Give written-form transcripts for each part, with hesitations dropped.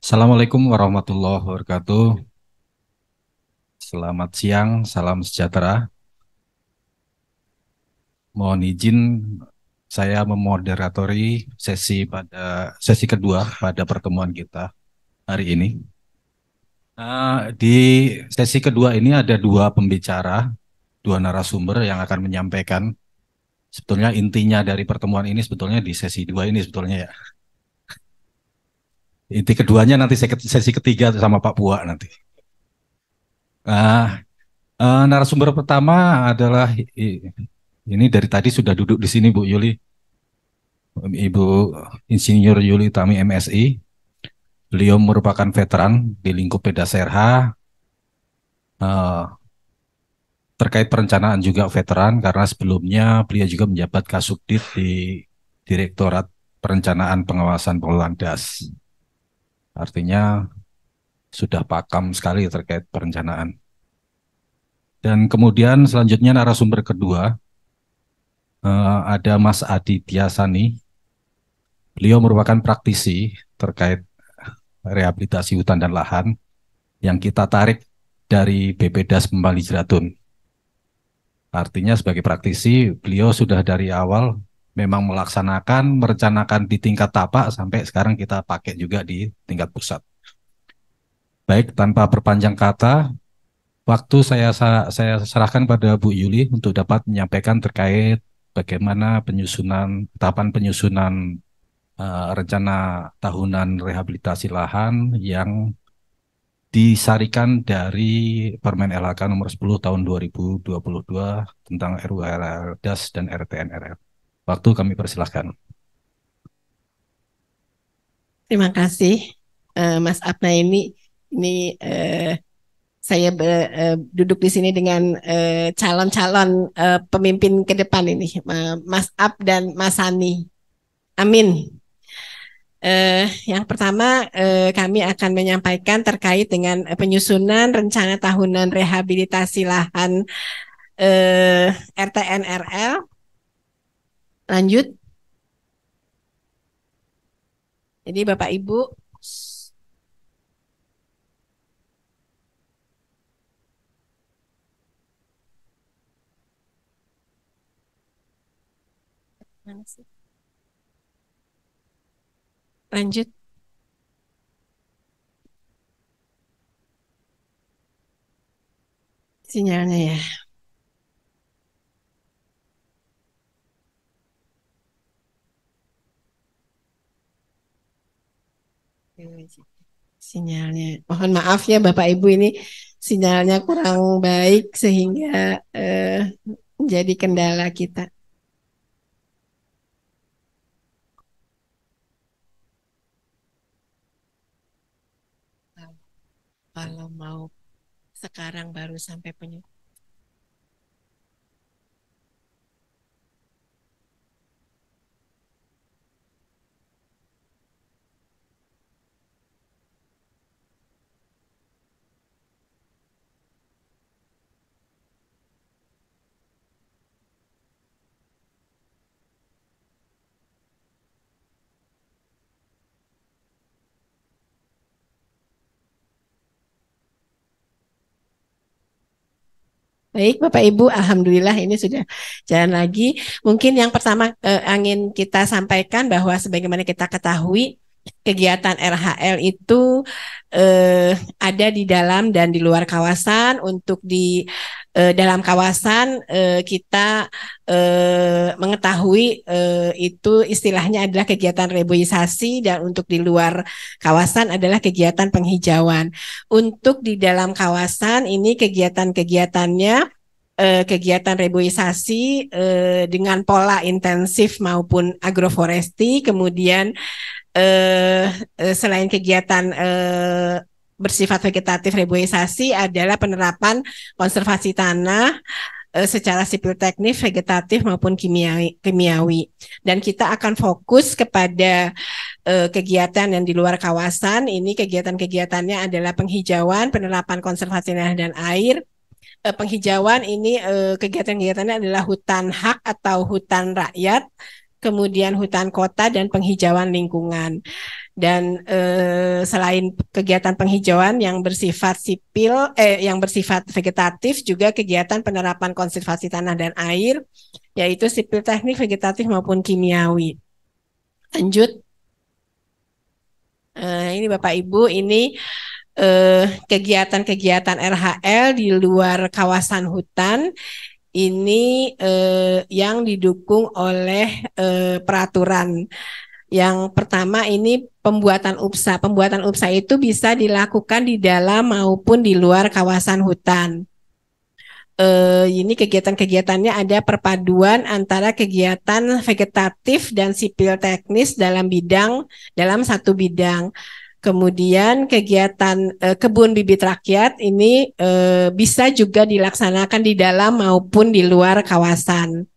Assalamualaikum warahmatullahi wabarakatuh. Selamat siang, salam sejahtera. Mohon izin saya memoderatori sesi kedua pada pertemuan kita hari ini. Di sesi kedua ini ada dua pembicara, dua narasumber yang akan menyampaikan. Sebetulnya intinya dari pertemuan ini sebetulnya di sesi dua ini sebetulnya ya. Inti keduanya nanti sesi ketiga sama Pak Buak nanti. Nah, narasumber pertama adalah ini dari tadi sudah duduk di sini Bu Yuli, Ibu Insinyur Yuli Tami MSI. Beliau merupakan veteran di lingkup Pedaserha, eh, terkait perencanaan juga veteran karena sebelumnya beliau juga menjabat Kasubdit di Direktorat Perencanaan Pengawasan Pengelolaan Das. Artinya sudah pakam sekali terkait perencanaan. Dan kemudian selanjutnya narasumber kedua ada Mas Aditya Sani. Beliau merupakan praktisi terkait rehabilitasi hutan dan lahan yang kita tarik dari BPDAS Pembali Jeratun. Artinya sebagai praktisi, beliau sudah dari awal memang merencanakan di tingkat tapak sampai sekarang kita pakai juga di tingkat pusat. Baik, tanpa berpanjang kata, waktu saya serahkan pada Bu Yuli untuk dapat menyampaikan terkait bagaimana tahapan penyusunan rencana tahunan rehabilitasi lahan yang disarikan dari Permen LHK nomor 10 tahun 2022 tentang RUU DAS dan RTNRL. Waktu kami persilahkan. Terima kasih, Mas Abna ini saya duduk di sini dengan calon-calon pemimpin ke depan ini, Mas Ab dan Mas Sani. Amin. Yang pertama kami akan menyampaikan terkait dengan penyusunan rencana tahunan rehabilitasi lahan RTNRL. Lanjut. Jadi Bapak Ibu, mana sih? Lanjut sinyalnya ya. Sinyalnya. Mohon maaf ya Bapak Ibu, ini sinyalnya kurang baik sehingga eh, menjadi kendala kita. Kalau mau sekarang baru sampai punya. Baik, Bapak Ibu, Alhamdulillah ini sudah jalan lagi. Mungkin yang pertama ingin kita sampaikan bahwa sebagaimana kita ketahui, kegiatan RHL itu ada di dalam dan di luar kawasan. Untuk di dalam kawasan kita mengetahui itu istilahnya adalah kegiatan reboisasi, dan untuk di luar kawasan adalah kegiatan penghijauan. Untuk di dalam kawasan ini kegiatan-kegiatannya kegiatan reboisasi dengan pola intensif maupun agroforesti. Kemudian selain kegiatan bersifat vegetatif reboisasi adalah penerapan konservasi tanah secara sipil teknis, vegetatif maupun kimiawi. Dan kita akan fokus kepada kegiatan yang di luar kawasan. Ini kegiatan-kegiatannya adalah penghijauan, penerapan konservasi tanah dan air. Penghijauan ini kegiatan-kegiatannya adalah hutan hak atau hutan rakyat, kemudian hutan kota dan penghijauan lingkungan. Dan selain kegiatan penghijauan yang bersifat sipil, yang bersifat vegetatif, juga kegiatan penerapan konservasi tanah dan air, yaitu sipil teknik, vegetatif maupun kimiawi. Lanjut. Ini Bapak Ibu, ini kegiatan-kegiatan RHL di luar kawasan hutan ini yang didukung oleh peraturan. Yang pertama ini pembuatan UPSA. Pembuatan UPSA itu bisa dilakukan di dalam maupun di luar kawasan hutan. Ini kegiatan-kegiatannya ada perpaduan antara kegiatan vegetatif dan sipil teknis dalam satu bidang. Kemudian kegiatan kebun bibit rakyat ini bisa juga dilaksanakan di dalam maupun di luar kawasan.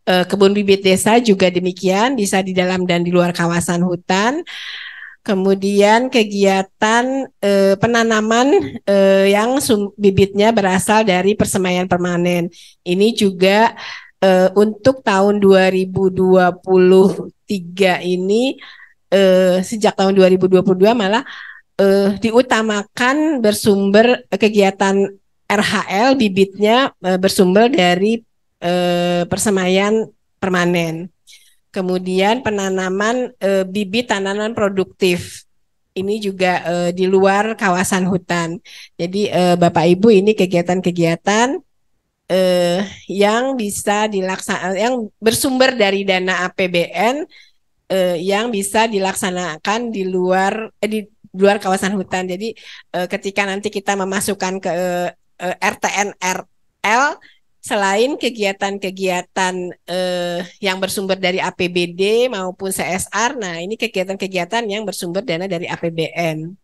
Kebun bibit desa juga demikian, bisa di dalam dan di luar kawasan hutan. Kemudian kegiatan penanaman yang bibitnya berasal dari persemaian permanen. Ini juga untuk tahun 2023 ini sejak tahun 2022 malah diutamakan bersumber kegiatan RHL bibitnya bersumber dari persemaian permanen. Kemudian penanaman bibit tanaman produktif. Ini juga di luar kawasan hutan. Jadi Bapak Ibu ini kegiatan-kegiatan yang bisa dilaksanakan, yang bersumber dari dana APBN yang bisa dilaksanakan di luar kawasan hutan. Jadi ketika nanti kita memasukkan ke RTNRL, selain kegiatan-kegiatan yang bersumber dari APBD maupun CSR, nah ini kegiatan-kegiatan yang bersumber dana dari APBN.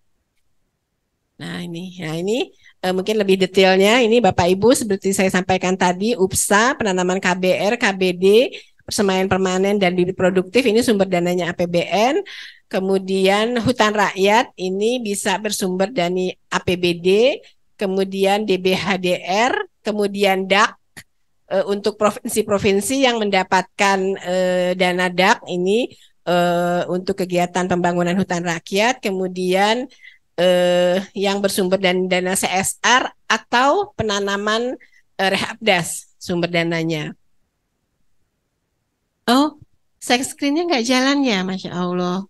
Nah ini mungkin lebih detailnya. Ini Bapak Ibu seperti saya sampaikan tadi, UPSA, penanaman KBR, KBD, persemaian permanen dan bibit produktif ini sumber dananya APBN. Kemudian hutan rakyat ini bisa bersumber dari APBD, kemudian DBHDR, kemudian DAK untuk provinsi-provinsi yang mendapatkan dana DAK ini untuk kegiatan pembangunan hutan rakyat, kemudian yang bersumber dari dana CSR atau penanaman Rehabdas sumber dananya. Oh, share screen-nya nggak jalan ya, Masya Allah.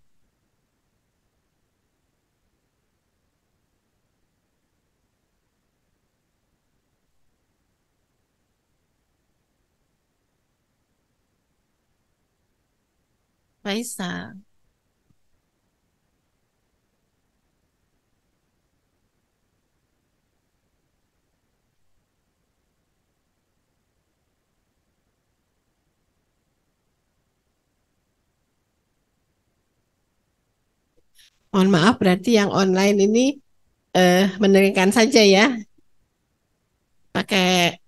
Faisal. Mohon maaf, berarti yang online ini mendengarkan saja ya, pakai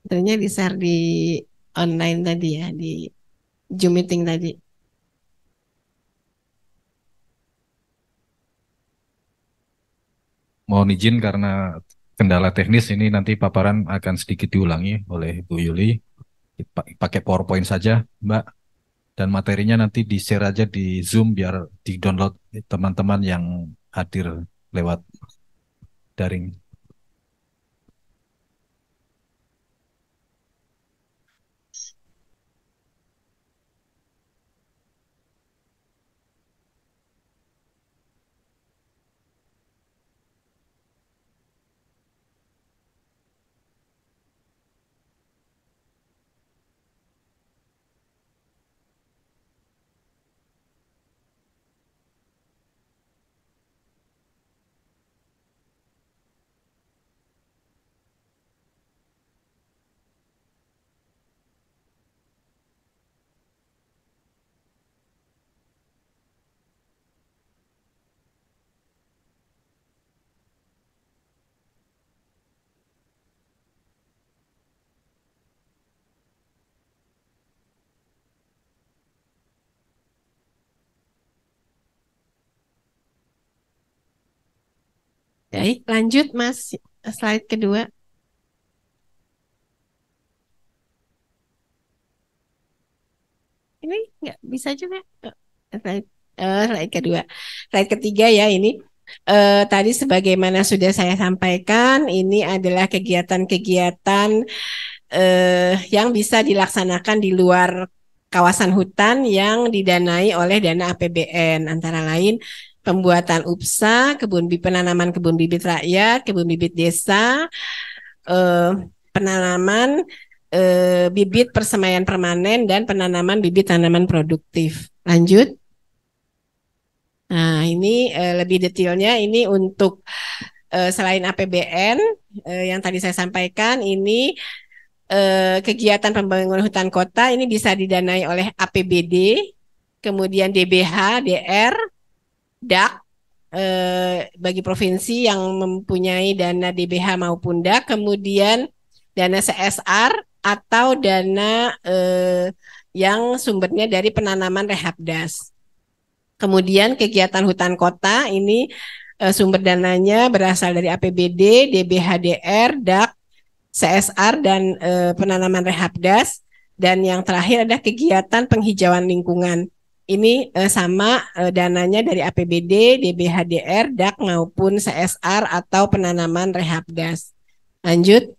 ternyata di-share di online tadi ya, di Zoom meeting tadi. Mohon izin karena kendala teknis ini nanti paparan akan sedikit diulangi oleh Bu Yuli. Pakai PowerPoint saja, Mbak. Dan materinya nanti di-share aja di Zoom biar di-download teman-teman yang hadir lewat daring. Baik, lanjut Mas Slide kedua. Ini nggak bisa juga. Slide kedua. Slide ketiga ya ini. Tadi sebagaimana sudah saya sampaikan, ini adalah kegiatan-kegiatan yang bisa dilaksanakan di luar kawasan hutan yang didanai oleh dana APBN, antara lain pembuatan UPSA, penanaman kebun bibit rakyat, kebun bibit desa, penanaman bibit persemaian permanen, dan penanaman bibit tanaman produktif. Lanjut. Nah, ini lebih detailnya ini untuk selain APBN yang tadi saya sampaikan, ini kegiatan pembangunan hutan kota ini bisa didanai oleh APBD, kemudian DBH, DR, DAK bagi provinsi yang mempunyai dana DBH maupun DAK, kemudian dana CSR atau dana yang sumbernya dari penanaman Rehapdas. Kemudian kegiatan hutan kota ini sumber dananya berasal dari APBD, DBHDR, DAK, CSR, dan penanaman Rehapdas. Dan yang terakhir ada kegiatan penghijauan lingkungan. Ini sama dananya dari APBD, DBHDR, DAK maupun CSR atau penanaman Rehapdas. Lanjut.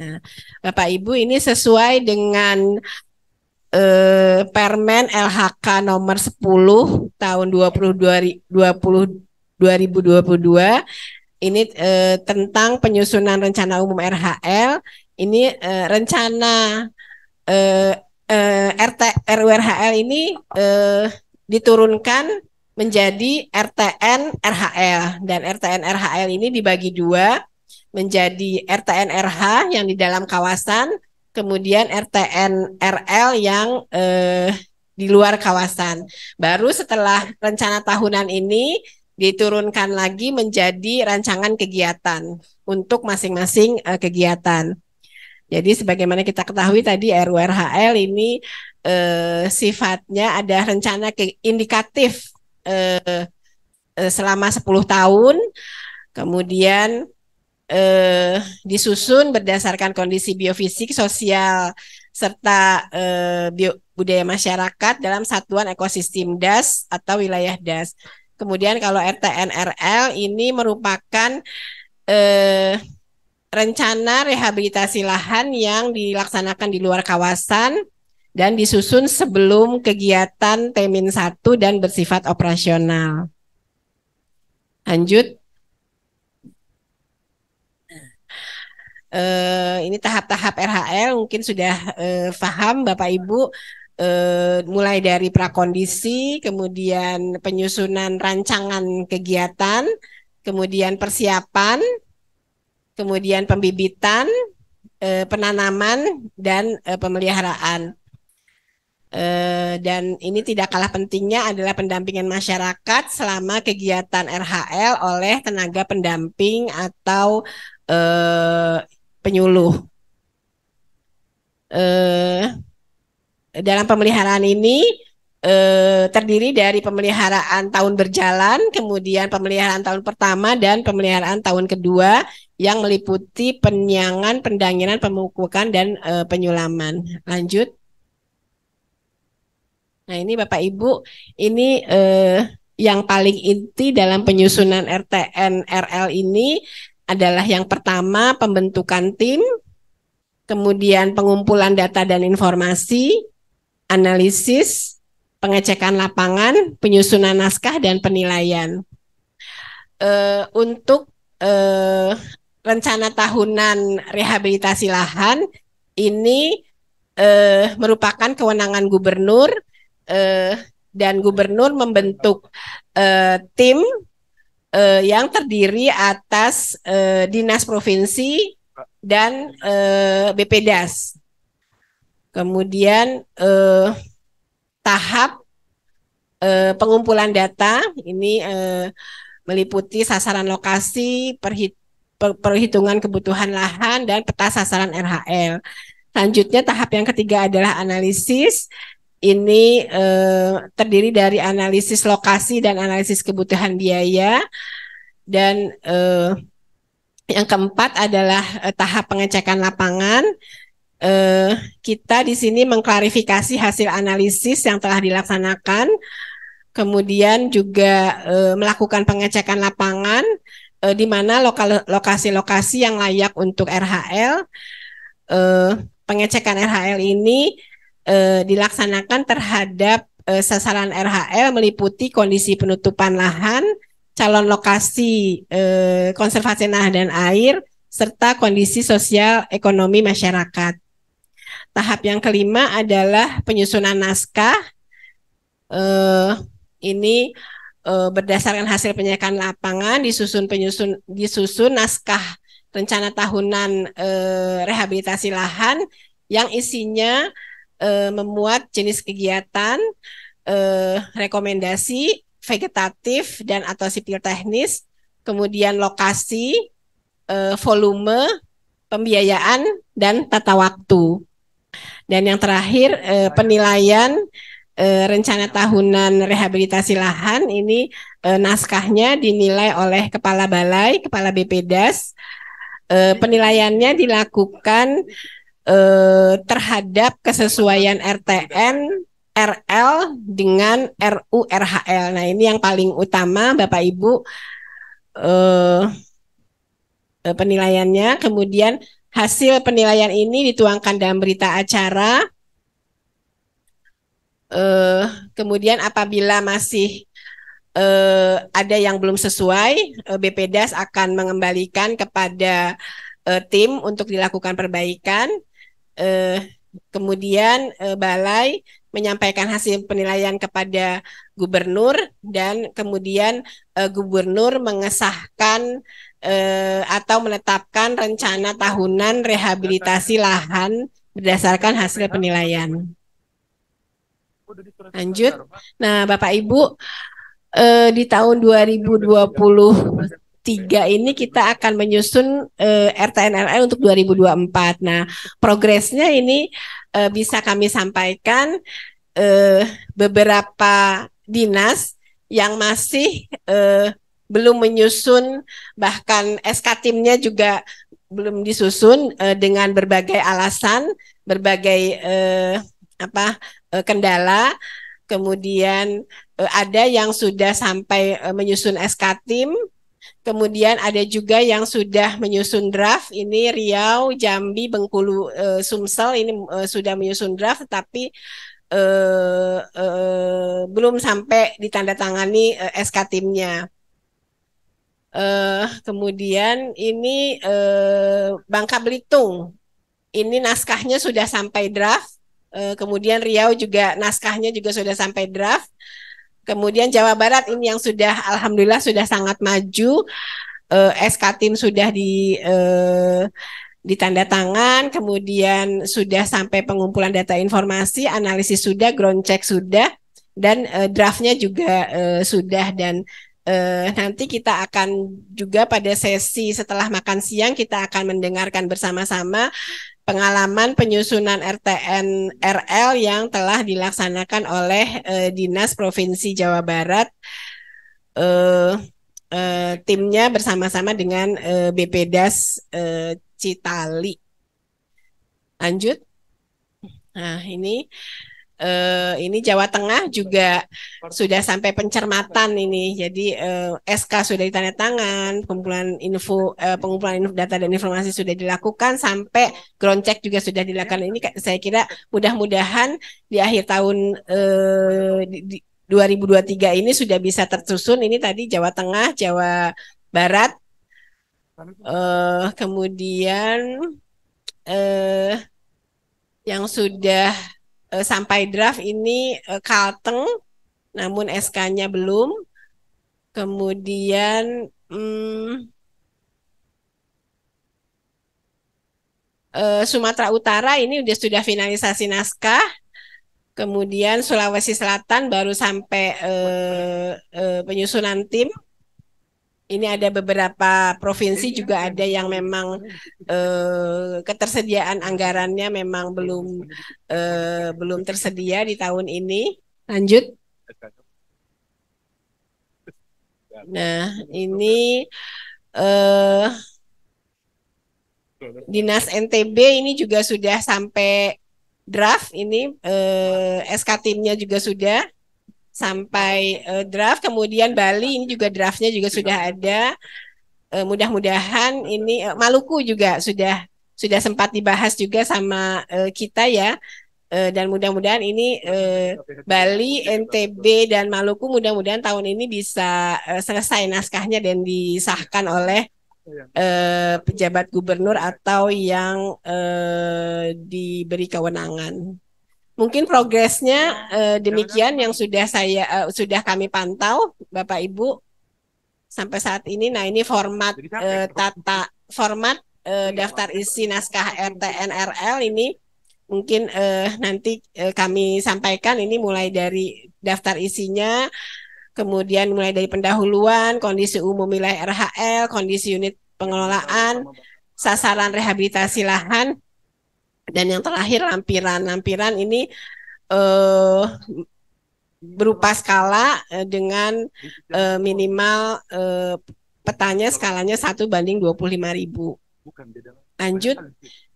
Nah, Bapak Ibu, ini sesuai dengan Permen LHK nomor 10 tahun 2022 ini tentang penyusunan rencana umum RHL. Ini rencana RURHL ini diturunkan menjadi RTN RHL, dan RTN RHL ini dibagi dua menjadi RTN RH yang di dalam kawasan, kemudian RTN RL yang di luar kawasan. Baru setelah rencana tahunan ini diturunkan lagi menjadi rancangan kegiatan untuk masing-masing kegiatan. Jadi sebagaimana kita ketahui tadi RURHL ini sifatnya ada rencana indikatif selama 10 tahun, kemudian disusun berdasarkan kondisi biofisik, sosial, serta budaya masyarakat dalam satuan ekosistem DAS atau wilayah DAS. Kemudian kalau RTN RL ini merupakan rencana rehabilitasi lahan yang dilaksanakan di luar kawasan dan disusun sebelum kegiatan Temin 1 dan bersifat operasional. Lanjut. Ini tahap-tahap RHL mungkin sudah paham Bapak Ibu, mulai dari prakondisi, kemudian penyusunan rancangan kegiatan, kemudian persiapan, kemudian pembibitan, penanaman, dan pemeliharaan. Dan ini tidak kalah pentingnya adalah pendampingan masyarakat selama kegiatan RHL oleh tenaga pendamping atau penyuluh. Dalam pemeliharaan ini terdiri dari pemeliharaan tahun berjalan, kemudian pemeliharaan tahun pertama, dan pemeliharaan tahun kedua yang meliputi penyiangan, pendanginan, pemupukan, dan penyulaman. Lanjut. Nah, ini Bapak Ibu, ini yang paling inti dalam penyusunan RTN RL ini adalah yang pertama pembentukan tim, kemudian pengumpulan data dan informasi, analisis, pengecekan lapangan, penyusunan naskah, dan penilaian. Untuk rencana tahunan rehabilitasi lahan ini merupakan kewenangan gubernur, dan gubernur membentuk tim yang terdiri atas dinas provinsi dan BPDAS. Kemudian tahap pengumpulan data ini meliputi sasaran lokasi, perhitungan kebutuhan lahan, dan peta sasaran RHL. Selanjutnya tahap yang ketiga adalah analisis. Ini terdiri dari analisis lokasi dan analisis kebutuhan biaya, dan Yang keempat adalah tahap pengecekan lapangan. Kita di sini mengklarifikasi hasil analisis yang telah dilaksanakan, kemudian juga melakukan pengecekan lapangan di mana lokasi-lokasi yang layak untuk RHL. Pengecekan RHL ini dilaksanakan terhadap sasaran RHL meliputi kondisi penutupan lahan, calon lokasi konservasi tanah dan air, serta kondisi sosial ekonomi masyarakat. Tahap yang kelima adalah penyusunan naskah. Ini berdasarkan hasil penyekan lapangan disusun naskah rencana tahunan rehabilitasi lahan yang isinya memuat jenis kegiatan, rekomendasi vegetatif dan atau sipil teknis, kemudian lokasi, volume, pembiayaan, dan tata waktu. Dan yang terakhir penilaian rencana tahunan rehabilitasi lahan ini naskahnya dinilai oleh Kepala Balai, Kepala BPDAS. Penilaiannya dilakukan terhadap kesesuaian RTN RL dengan RU RHL. Nah, ini yang paling utama Bapak Ibu penilaiannya. Kemudian hasil penilaian ini dituangkan dalam berita acara. Kemudian apabila masih ada yang belum sesuai, BPDAS akan mengembalikan kepada tim untuk dilakukan perbaikan. Kemudian Balai menyampaikan hasil penilaian kepada Gubernur dan kemudian Gubernur mengesahkan atau menetapkan rencana tahunan rehabilitasi lahan berdasarkan hasil penilaian. Lanjut. Nah, Bapak Ibu, di tahun 2023 ini kita akan menyusun RTNRL untuk 2024. Nah, progresnya ini bisa kami sampaikan beberapa dinas yang masih belum menyusun, bahkan SK timnya juga belum disusun dengan berbagai alasan, berbagai kendala. Kemudian ada yang sudah sampai menyusun SK tim, kemudian ada juga yang sudah menyusun draft. Ini Riau, Jambi, Bengkulu, Sumsel ini sudah menyusun draft, tapi belum sampai ditandatangani SK timnya. Kemudian ini Bangka Belitung, ini naskahnya sudah sampai draft. Kemudian Riau juga naskahnya juga sudah sampai draft. Kemudian Jawa Barat ini yang sudah alhamdulillah sudah sangat maju. SK tim sudah ditanda tangan, kemudian sudah sampai pengumpulan data informasi, analisis sudah, ground check sudah, dan draftnya juga sudah. Dan nanti kita akan juga pada sesi setelah makan siang kita akan mendengarkan bersama-sama pengalaman penyusunan RTN RL yang telah dilaksanakan oleh Dinas Provinsi Jawa Barat, timnya bersama-sama dengan BPDAS Citali. Lanjut. Nah, ini Jawa Tengah juga sudah sampai pencermatan ini. Jadi SK sudah ditandatangan, pengumpulan info data dan informasi sudah dilakukan, sampai ground check juga sudah dilakukan. Ini saya kira mudah-mudahan di akhir tahun 2023 ini sudah bisa tersusun. Ini tadi Jawa Tengah, Jawa Barat, kemudian yang sudah sampai draft ini Kalteng, namun SK-nya belum. Kemudian Sumatera Utara ini sudah finalisasi naskah. Kemudian Sulawesi Selatan baru sampai penyusunan tim. Ini ada beberapa provinsi juga ada yang memang ketersediaan anggarannya memang belum tersedia di tahun ini. Lanjut. Nah, ini Dinas NTB ini juga sudah sampai draft ini SK timnya juga sudah sampai draft. Kemudian Bali ini juga draftnya juga sudah ada. Mudah-mudahan ini Maluku juga sudah sempat dibahas juga sama kita ya. Dan mudah-mudahan ini Bali, NTB, dan Maluku mudah-mudahan tahun ini bisa selesai naskahnya dan disahkan oleh pejabat gubernur atau yang diberi kewenangan. Mungkin progresnya demikian yang sudah kami pantau, Bapak Ibu, sampai saat ini. Nah, ini format daftar isi naskah RTNRL ini mungkin nanti kami sampaikan ini mulai dari daftar isinya, kemudian mulai dari pendahuluan, kondisi umum wilayah RHL, kondisi unit pengelolaan, sasaran rehabilitasi lahan, dan yang terakhir lampiran. Lampiran ini berupa skala dengan minimal petanya skalanya 1:25.000. Lanjut.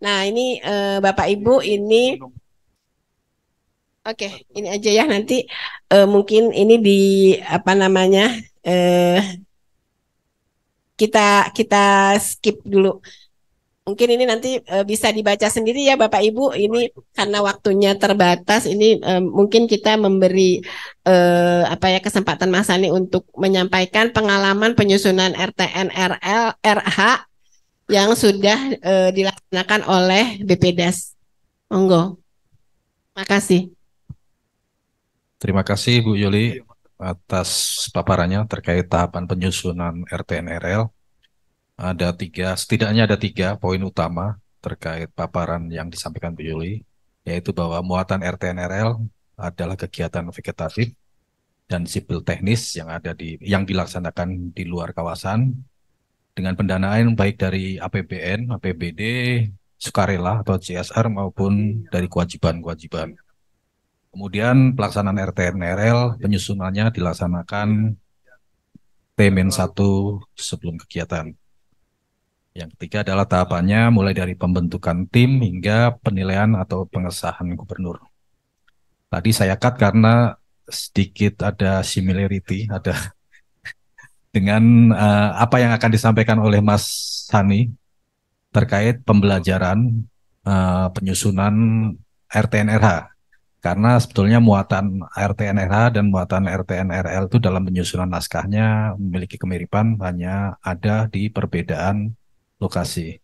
Nah, ini Bapak Ibu ini oke, ini aja ya nanti mungkin ini di apa namanya kita skip dulu. Mungkin ini nanti bisa dibaca sendiri ya Bapak Ibu. Ini karena waktunya terbatas. Ini mungkin kita memberi kesempatan Mas Sani untuk menyampaikan pengalaman penyusunan RTNRL RH yang sudah dilaksanakan oleh BPDAS. Monggo. Makasih. Terima kasih Bu Yuli atas paparannya terkait tahapan penyusunan RTNRL. Setidaknya ada 3 poin utama terkait paparan yang disampaikan Bu Yuli, yaitu bahwa muatan RTNRL adalah kegiatan vegetatif dan sipil teknis yang dilaksanakan di luar kawasan dengan pendanaan baik dari APBN, APBD, sukarela atau CSR maupun dari kewajiban-kewajiban. Kemudian pelaksanaan RTNRL penyusunannya dilaksanakan T-1 sebelum kegiatan. Yang ketiga adalah tahapannya mulai dari pembentukan tim hingga penilaian atau pengesahan gubernur. Tadi saya cut karena sedikit ada similarity, ada dengan apa yang akan disampaikan oleh Mas Sani terkait pembelajaran penyusunan RTNRH. Karena sebetulnya muatan RTNRH dan muatan RTNRL itu dalam penyusunan naskahnya memiliki kemiripan, hanya ada di perbedaan lokasi.